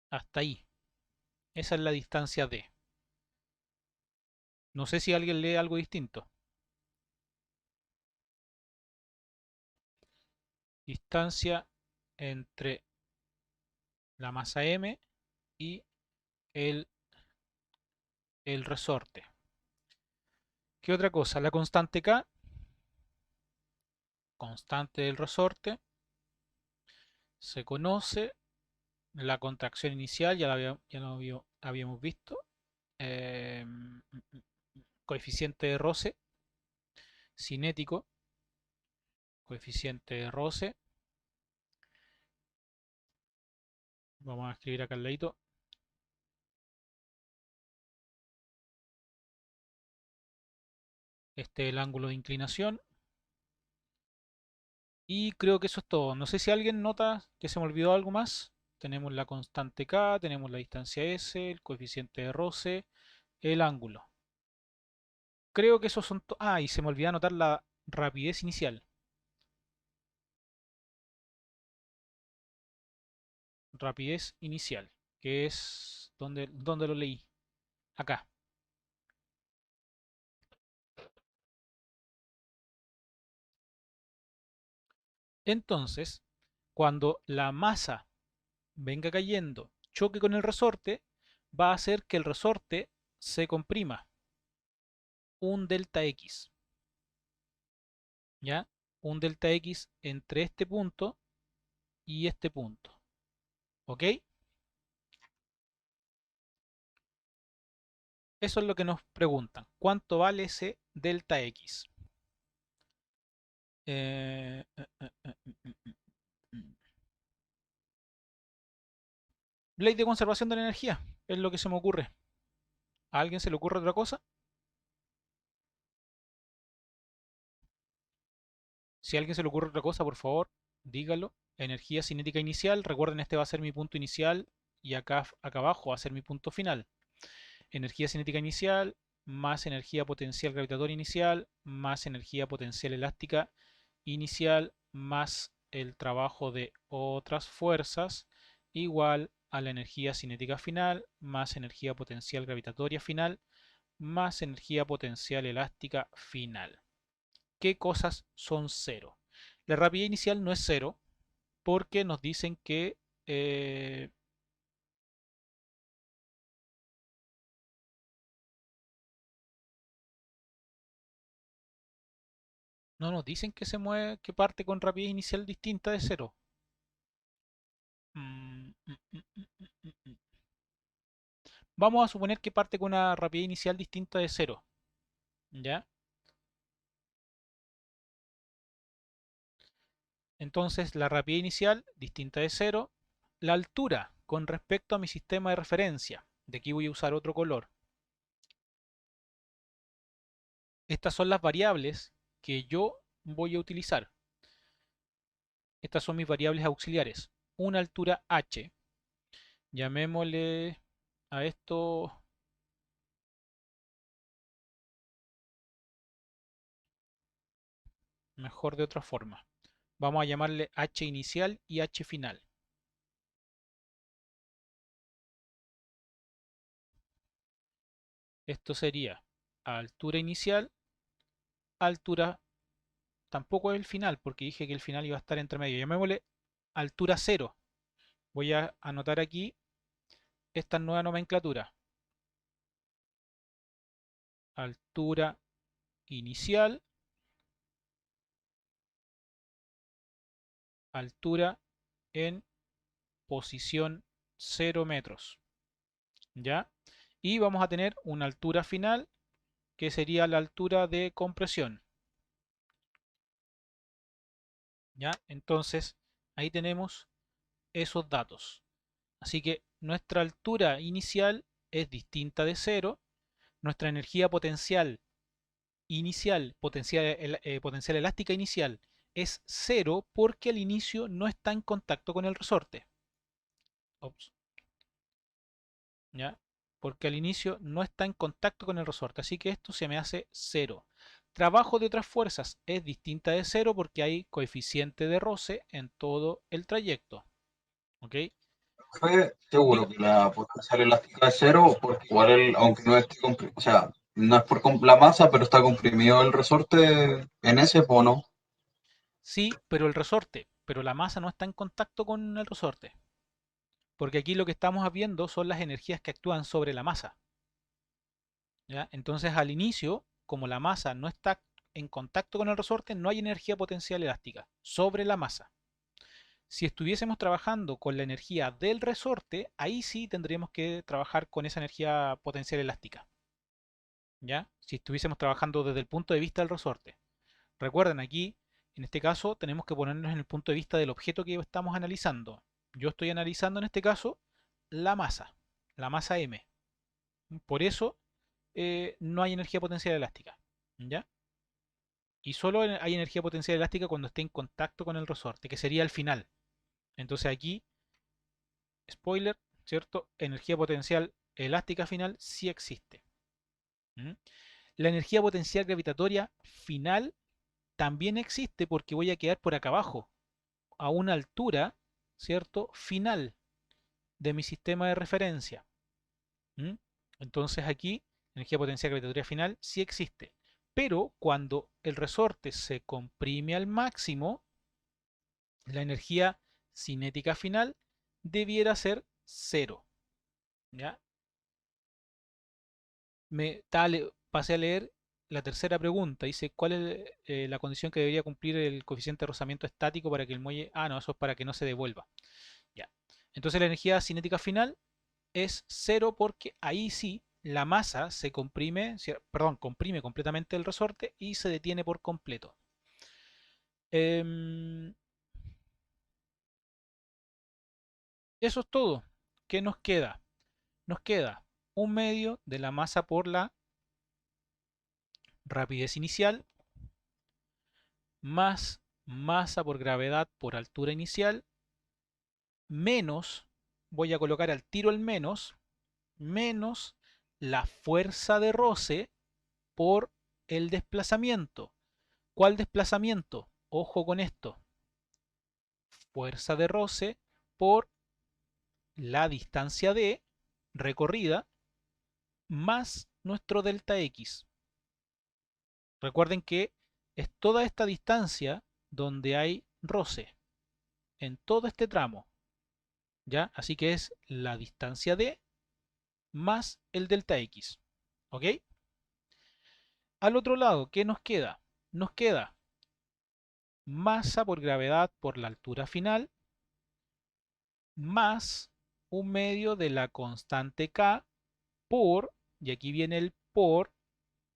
Hasta ahí. Esa es la distancia D. No sé si alguien lee algo distinto. Distancia entre la masa M y el, el resorte. ¿Qué otra cosa? La constante K, constante del resorte, se conoce. La contracción inicial, ya lo habíamos visto. Coeficiente de roce, cinético, coeficiente de roce. Vamos a escribir acá al ladito. Este es el ángulo de inclinación. Y creo que eso es todo. No sé si alguien nota que se me olvidó algo más. Tenemos la constante K, tenemos la distancia S, el coeficiente de roce, el ángulo. Creo que esos son todos. Y se me olvidó anotar la rapidez inicial. Rapidez inicial, que es donde lo leí. Acá. Entonces, cuando la masa venga cayendo, choque con el resorte, va a hacer que el resorte se comprima. Un delta X. ¿Ya? Un delta X entre este punto y este punto. ¿Ok? Eso es lo que nos preguntan. ¿Cuánto vale ese delta X? Eh, eh, eh, eh, mm, mm, mm. Ley de conservación de la energía. Es lo que se me ocurre. ¿A alguien se le ocurre otra cosa? Si a alguien se le ocurre otra cosa, por favor, dígalo. Energía cinética inicial. Recuerden, este va a ser mi punto inicial y acá abajo va a ser mi punto final. Energía cinética inicial más energía potencial gravitatoria inicial más energía potencial elástica inicial más el trabajo de otras fuerzas igual a la energía cinética final más energía potencial gravitatoria final más energía potencial elástica final. ¿Qué cosas son cero? La rapidez inicial no es cero porque nos dicen que no nos dicen que se mueve, que parte con rapidez inicial distinta de cero. Mm, mm, mm, mm, mm, mm. Vamos a suponer que parte con una rapidez inicial distinta de cero. ¿Ya? Entonces la rapidez inicial distinta de cero. La altura con respecto a mi sistema de referencia. De aquí voy a usar otro color. Estas son las variables que yo voy a utilizar. Estas son mis variables auxiliares. Una altura h. Llamémosle a esto mejor de otra forma. Vamos a llamarle h inicial y h final. Esto sería altura inicial, altura, tampoco es el final, porque dije que el final iba a estar entre medio. Llamémosle altura 0. Voy a anotar aquí esta nueva nomenclatura. Altura inicial, altura en posición 0 metros. ¿Ya? Y vamos a tener una altura final que sería la altura de compresión. ¿Ya? Entonces, ahí tenemos esos datos. Así que nuestra altura inicial es distinta de 0. Nuestra energía potencial inicial, potencial elástica inicial, es 0 porque al inicio no está en contacto con el resorte. Ops. ¿Ya? Porque al inicio no está en contacto con el resorte, así que esto se me hace 0. Trabajo de otras fuerzas es distinta de 0 porque hay coeficiente de roce en todo el trayecto. ¿Ok? Fue seguro Diga, que la potencial elástica es cero, porque igual aunque no esté comprimido, o sea, no es por la masa, pero está comprimido el resorte en ese pono. sí, pero el resorte, pero la masa no está en contacto con el resorte. Porque aquí lo que estamos viendo son las energías que actúan sobre la masa. ¿Ya? Entonces al inicio, como la masa no está en contacto con el resorte, no hay energía potencial elástica sobre la masa. Si estuviésemos trabajando con la energía del resorte, ahí sí tendríamos que trabajar con esa energía potencial elástica. ¿Ya? Si estuviésemos trabajando desde el punto de vista del resorte. Recuerden, aquí, en este caso, tenemos que ponernos en el punto de vista del objeto que estamos analizando. Yo estoy analizando en este caso la masa M. Por eso no hay energía potencial elástica. ¿Ya? Y solo hay energía potencial elástica cuando esté en contacto con el resorte, que sería el final. Entonces aquí, spoiler, ¿cierto? Energía potencial elástica final sí existe. ¿Mm? La energía potencial gravitatoria final también existe porque voy a quedar por acá abajo, a una altura, ¿cierto? Final de mi sistema de referencia. ¿Mm? Entonces aquí, energía potencial gravitatoria final sí existe. Pero cuando el resorte se comprime al máximo, la energía cinética final debiera ser cero. ¿Ya? Pasé a leer la tercera pregunta. Dice, ¿cuál es la condición que debería cumplir el coeficiente de rozamiento estático para que el muelle... Ah, no, eso es para que no se devuelva. Ya. Entonces la energía cinética final es cero porque ahí sí la masa se comprime, perdón, comprime completamente el resorte y se detiene por completo. Eso es todo. ¿Qué nos queda? Nos queda un medio de la masa por la rapidez inicial más masa por gravedad por altura inicial menos, voy a colocar al tiro el menos la fuerza de roce por el desplazamiento. ¿Cuál desplazamiento? Ojo con esto. Fuerza de roce por la distancia d recorrida más nuestro delta x. Recuerden que es toda esta distancia donde hay roce en todo este tramo. ¿Ya? Así que es la distancia d más el delta x. ¿Ok? Al otro lado, ¿qué nos queda? Nos queda masa por gravedad por la altura final más un medio de la constante K por, y aquí viene el por,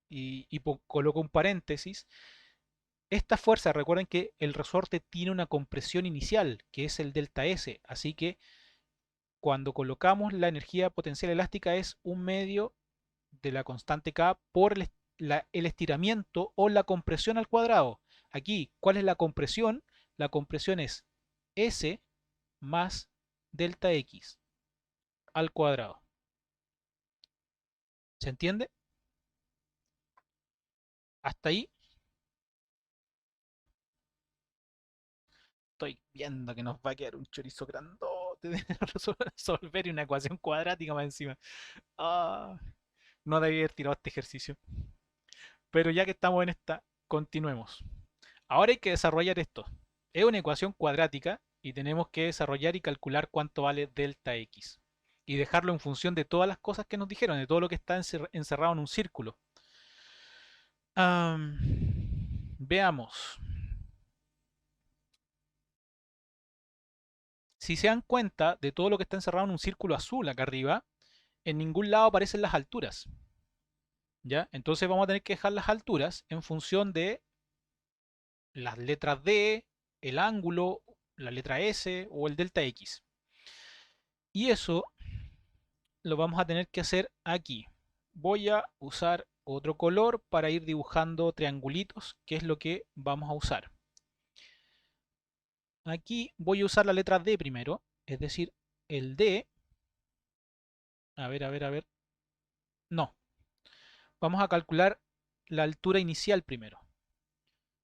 y coloco un paréntesis, esta fuerza, recuerden que el resorte tiene una compresión inicial, que es el delta S, así que cuando colocamos la energía potencial elástica es un medio de la constante K el estiramiento o la compresión al cuadrado. Aquí, ¿cuál es la compresión? La compresión es S más delta X al cuadrado. ¿Se entiende? Hasta ahí. Estoy viendo que nos va a quedar un chorizo grandote de resolver una ecuación cuadrática más encima. Ah, no debí haber tirado este ejercicio. Pero ya que estamos en esta, continuemos. Ahora hay que desarrollar esto. Es una ecuación cuadrática y tenemos que desarrollar y calcular cuánto vale delta X. Y dejarlo en función de todas las cosas que nos dijeron, de todo lo que está encerrado en un círculo. Veamos. Si se dan cuenta de todo lo que está encerrado en un círculo azul acá arriba, en ningún lado aparecen las alturas. ¿Ya? Entonces vamos a tener que dejar las alturas en función de las letras D, el ángulo, la letra S o el delta X. Y eso lo vamos a tener que hacer aquí. Voy a usar otro color para ir dibujando triangulitos, que es lo que vamos a usar. Aquí voy a usar la letra D primero, es decir, el D. A ver, a ver, a ver. No. Vamos a calcular la altura inicial primero.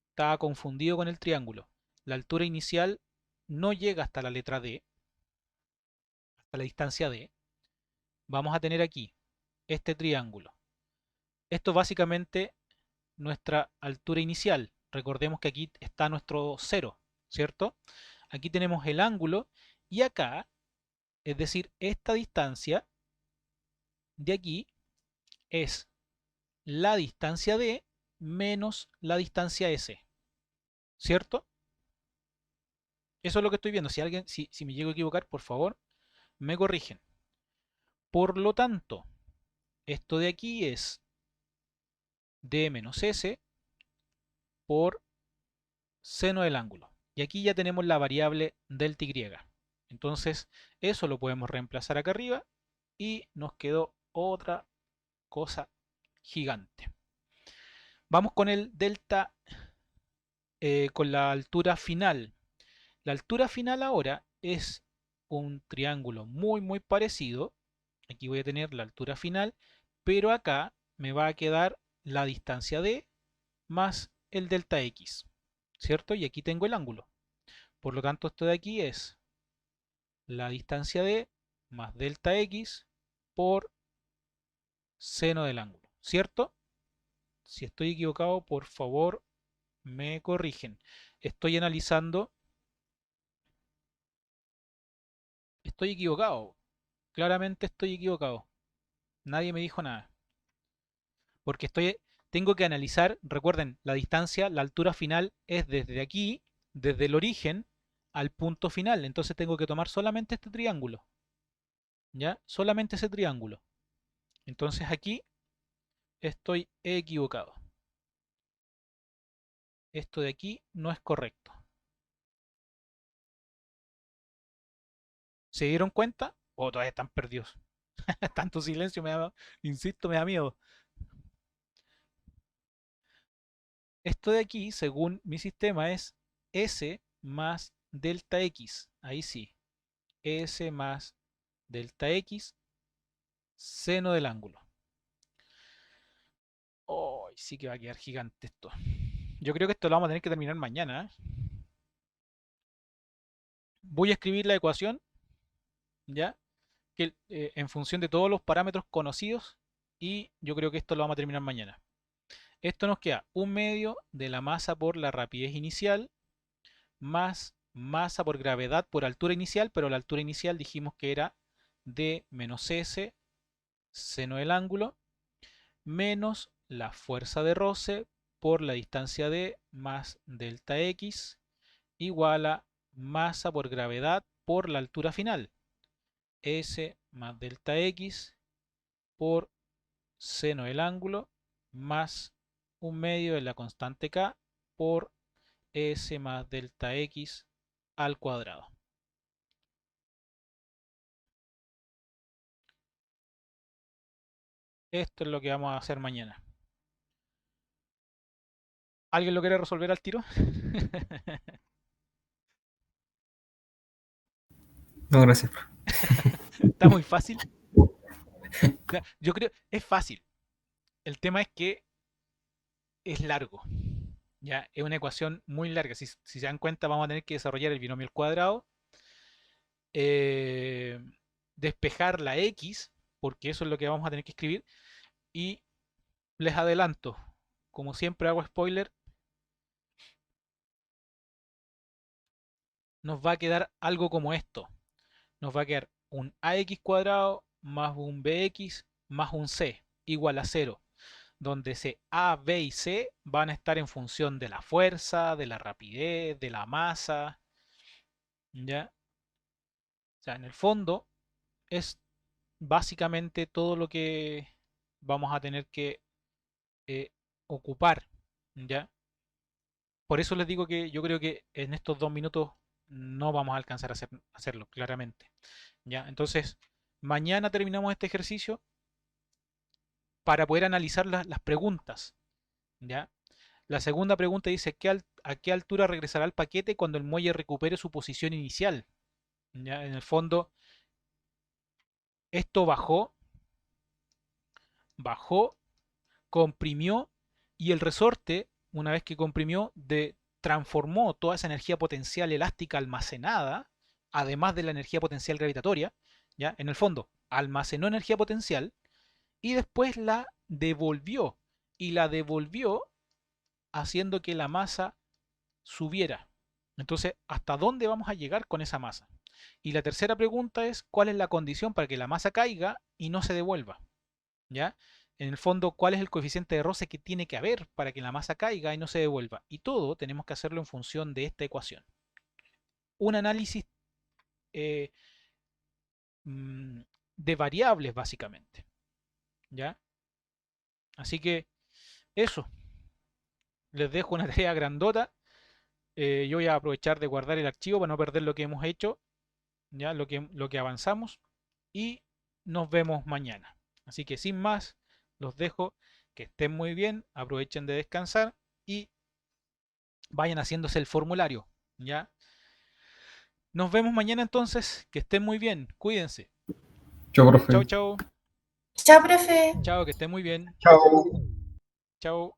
Estaba confundido con el triángulo. La altura inicial no llega hasta la letra D, hasta la distancia D. Vamos a tener aquí este triángulo. Esto es básicamente nuestra altura inicial. Recordemos que aquí está nuestro cero, ¿cierto? Aquí tenemos el ángulo y acá, es decir, esta distancia de aquí es la distancia D menos la distancia S, ¿cierto? Eso es lo que estoy viendo. Si me llego a equivocar, por favor, me corrigen. Por lo tanto, esto de aquí es D menos S por seno del ángulo. Y aquí ya tenemos la variable delta Y. Entonces, eso lo podemos reemplazar acá arriba y nos quedó otra cosa gigante. Vamos con el delta, con la altura final. La altura final ahora es un triángulo muy muy parecido. Aquí voy a tener la altura final, pero acá me va a quedar la distancia D más el delta X, ¿cierto? Y aquí tengo el ángulo. Por lo tanto, esto de aquí es la distancia D más delta X por seno del ángulo, ¿cierto? Si estoy equivocado, por favor, me corrigen. Estoy analizando. Estoy equivocado. Claramente estoy equivocado. Nadie me dijo nada. Porque tengo que analizar, recuerden, la distancia, la altura final es desde aquí, desde el origen al punto final. Entonces tengo que tomar solamente este triángulo. ¿Ya? Solamente ese triángulo. Entonces aquí estoy equivocado. Esto de aquí no es correcto. ¿Se dieron cuenta? O todavía están perdidos. Tanto silencio insisto, me da miedo. Esto de aquí, según mi sistema, es S más delta X. Ahí sí. S más delta X seno del ángulo. Oh, sí que va a quedar gigante esto. Yo creo que esto lo vamos a tener que terminar mañana, ¿eh? Voy a escribir la ecuación, ¿ya? Que, en función de todos los parámetros conocidos, y yo creo que esto lo vamos a terminar mañana. Esto nos queda 1/2 de la masa por la rapidez inicial más masa por gravedad por altura inicial, pero la altura inicial dijimos que era D menos S seno del ángulo menos la fuerza de roce por la distancia D más delta X igual a masa por gravedad por la altura final, S más delta X por seno del ángulo más 1/2 de la constante K por S más delta X al cuadrado. Esto es lo que vamos a hacer mañana. ¿Alguien lo quiere resolver al tiro? No, gracias. Está muy fácil. Ya, yo creo, es fácil. El tema es que es largo. Ya, es una ecuación muy larga. Si se dan cuenta, vamos a tener que desarrollar el binomio al cuadrado, eh, despejar la x, porque eso es lo que vamos a tener que escribir. Y les adelanto, como siempre hago spoiler, nos va a quedar algo como esto. Nos va a quedar un ax cuadrado más un bx más un c igual a 0, donde A, B y C van a estar en función de la fuerza, de la rapidez, de la masa, ¿ya? O sea, en el fondo es básicamente todo lo que vamos a tener que eh, ocupar, ¿ya? Por eso les digo que yo creo que en estos 2 minutos no vamos a alcanzar a hacerlo, claramente, ¿ya? Entonces, mañana terminamos este ejercicio para poder analizar las preguntas, ¿ya? La segunda pregunta dice, ¿a qué altura regresará el paquete cuando el muelle recupere su posición inicial? ¿Ya? En el fondo, esto bajó, comprimió y el resorte, una vez que comprimió, transformó toda esa energía potencial elástica almacenada, además de la energía potencial gravitatoria, ¿ya? En el fondo, almacenó energía potencial y después la devolvió. Y la devolvió haciendo que la masa subiera. Entonces, ¿hasta dónde vamos a llegar con esa masa? Y la tercera pregunta es, ¿cuál es la condición para que la masa caiga y no se devuelva? ¿Ya? En el fondo, ¿cuál es el coeficiente de roce que tiene que haber para que la masa caiga y no se devuelva? Y todo tenemos que hacerlo en función de esta ecuación. Un análisis eh, mm, de variables, básicamente. ¿Ya? Así que eso, les dejo una tarea grandota. Yo voy a aprovechar de guardar el archivo para no perder lo que hemos hecho, ya lo que avanzamos, y nos vemos mañana. Así que sin más, los dejo, que estén muy bien, aprovechen de descansar y vayan haciéndose el formulario, ¿ya? Nos vemos mañana entonces, que estén muy bien, cuídense. Chao, profe. Chao, chao, Chao, profe. chao, que estén muy bien. Chao. Chao.